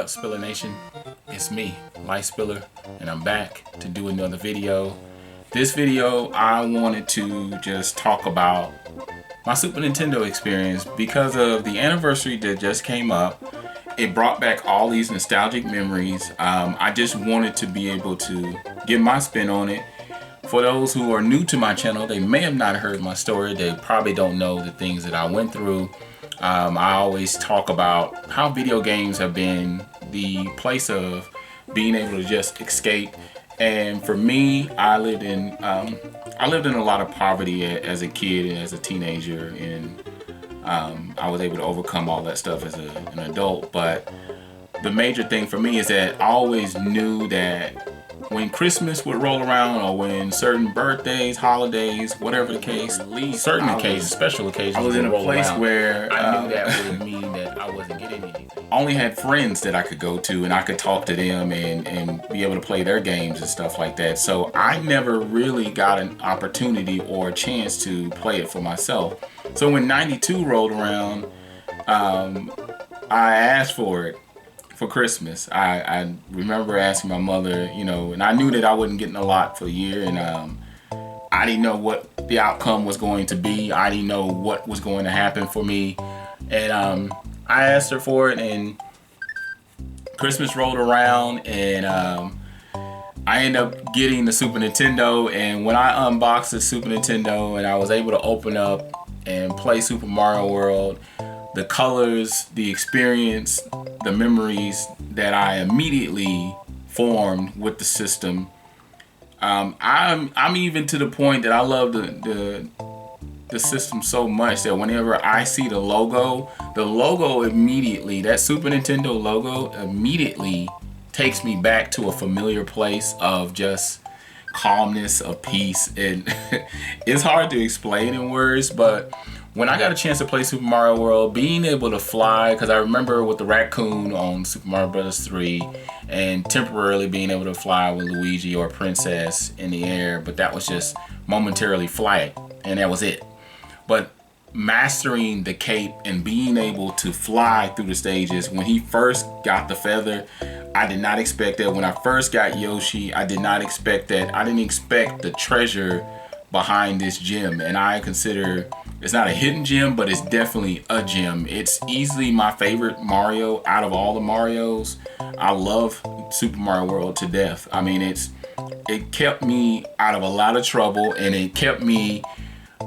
up, Spiller Nation? It's me, Life Spiller, and I'm back to do another video. This video, I wanted to just talk about my Super Nintendo experience because of the anniversary that just came up. It brought back all these nostalgic memories. I just wanted to be able to get my spin on it. For those who are new to my channel, they may have not heard my story. They probably don't know the things that I went through. I always talk about how video games have been the place of being able to just escape. And for me, I lived in a lot of poverty as a kid and as a teenager, and I was able to overcome all that stuff as an adult. But the major thing for me is that I always knew that when Christmas would roll around, or when certain birthdays, holidays, whatever the case, certain occasions, special occasions, I was in a place where I knew that would mean that I wasn't getting anything. I only had friends that I could go to, and I could talk to them and be able to play their games and stuff like that. So I never really got an opportunity or a chance to play it for myself. So when '92 rolled around, I asked for it. For Christmas, I remember asking my mother, and I knew that I wasn't getting a lot for a year, and I didn't know what the outcome was going to be. I didn't know what was going to happen for me, and I asked her for it, and Christmas rolled around, and I ended up getting the Super Nintendo. And when I unboxed the Super Nintendo and I was able to open up and play Super Mario World, the colors, the experience, the memories that I immediately formed with the system. I'm even to the point that I love the system so much that whenever I see the logo immediately, that Super Nintendo logo immediately takes me back to a familiar place of just calmness, of peace. And it's hard to explain in words, but when I got a chance to play Super Mario World, being able to fly, because I remember with the raccoon on Super Mario Bros. 3, and temporarily being able to fly with Luigi or Princess in the air, but that was just momentarily flight, and that was it. But mastering the cape and being able to fly through the stages, when he first got the feather, I did not expect that. When I first got Yoshi, I did not expect that. I didn't expect the treasure behind this gem, and I consider it's not a hidden gem, but it's definitely a gem. It's easily my favorite Mario out of all the Marios. I love Super Mario World to death. I mean, it kept me out of a lot of trouble, and it kept me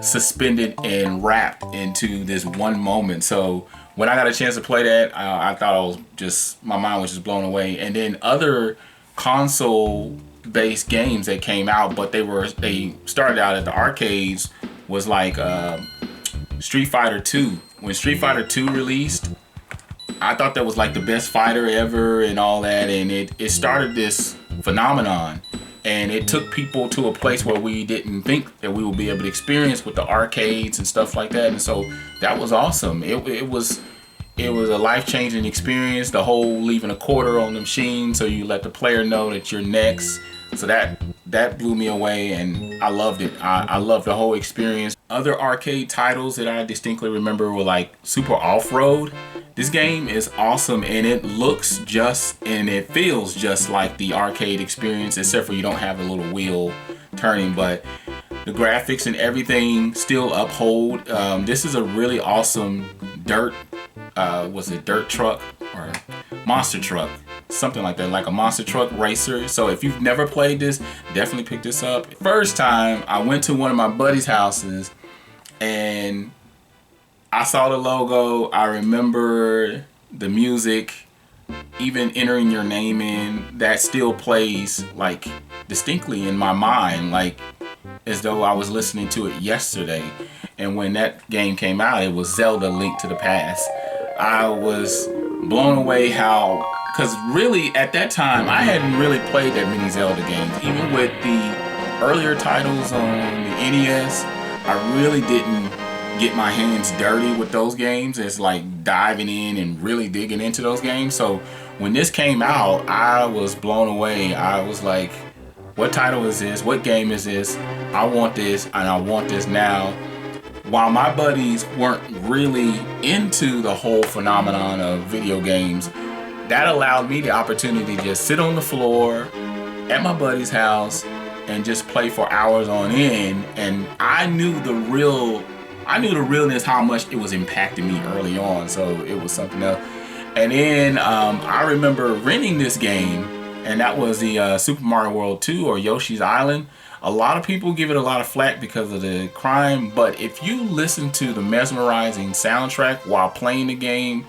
suspended and wrapped into this one moment. So when I got a chance to play that, I thought my mind was just blown away. And then other console-based games that came out, but they started out at the arcades, was like Street Fighter 2. When Street Fighter 2 released, I thought that was like the best fighter ever and all that, and it started this phenomenon, and it took people to a place where we didn't think that we would be able to experience with the arcades and stuff like that. And so that was awesome. It was a life-changing experience. The whole leaving a quarter on the machine so you let the player know that you're next. So that blew me away, and I loved it. I loved the whole experience. Other arcade titles that I distinctly remember were like Super Off-Road. This game is awesome, and it looks and it feels just like the arcade experience, except for you don't have a little wheel turning, but the graphics and everything still uphold. This is a really awesome dirt truck or monster truck, something like that, like a monster truck racer. So if you've never played this, definitely pick this up. First time I went to one of my buddy's houses and I saw the logo. I remember the music, even entering your name in, that still plays like distinctly in my mind, like as though I was listening to it yesterday. And when that game came out, it was Zelda: Link to the Past. I was blown away because really at that time I hadn't really played that many Zelda games. Even with the earlier titles on the NES, I really didn't get my hands dirty with those games. It's like diving in and really digging into those games. So when this came out, I was blown away. I was like, what title is this? What game is this? I want this, and I want this now. While my buddies weren't really into the whole phenomenon of video games, that allowed me the opportunity to just sit on the floor at my buddy's house and just play for hours on end. And I knew the realness, how much it was impacting me early on. So it was something else. And then I remember renting this game, and that was the Super Mario World 2 or Yoshi's Island. A lot of people give it a lot of flack because of the crime, but if you listen to the mesmerizing soundtrack while playing the game,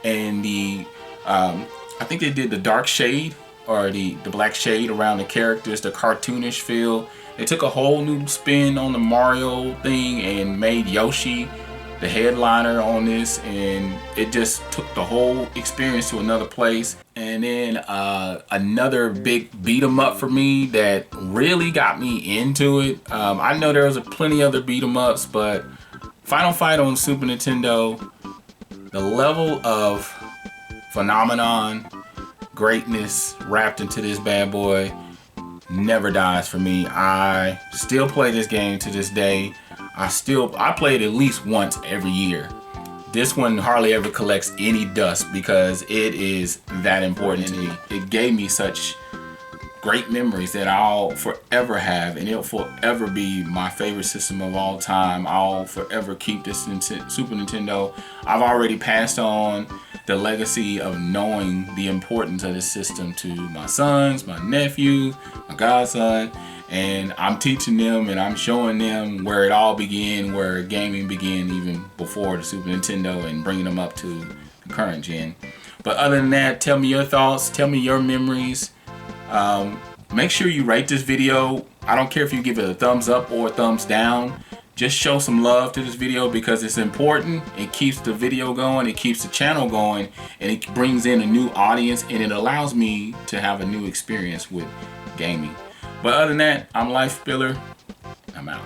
and the I think they did the dark shade or the black shade around the characters, the cartoonish feel. They took a whole new spin on the Mario thing and made Yoshi the headliner on this, and it just took the whole experience to another place. And then another big beat 'em up for me that really got me into it. I know there was plenty other beat 'em ups, but Final Fight on Super Nintendo, the level of phenomenon, greatness wrapped into this bad boy never dies for me. I still play this game to this day. I play it at least once every year. This one hardly ever collects any dust because it is that important to me. It gave me such great memories that I'll forever have, and it'll forever be my favorite system of all time. I'll forever keep this Super Nintendo. I've already passed on the legacy of knowing the importance of this system to my sons, my nephews, my godson, and I'm teaching them and I'm showing them where it all began, where gaming began even before the Super Nintendo, and bringing them up to the current gen. But other than that, tell me your thoughts, tell me your memories. Make sure you rate this video. I don't care if you give it a thumbs up or a thumbs down. Just show some love to this video because it's important. It keeps the video going, it keeps the channel going, and it brings in a new audience, and it allows me to have a new experience with gaming. But other than that, I'm Life Spiller. I'm out.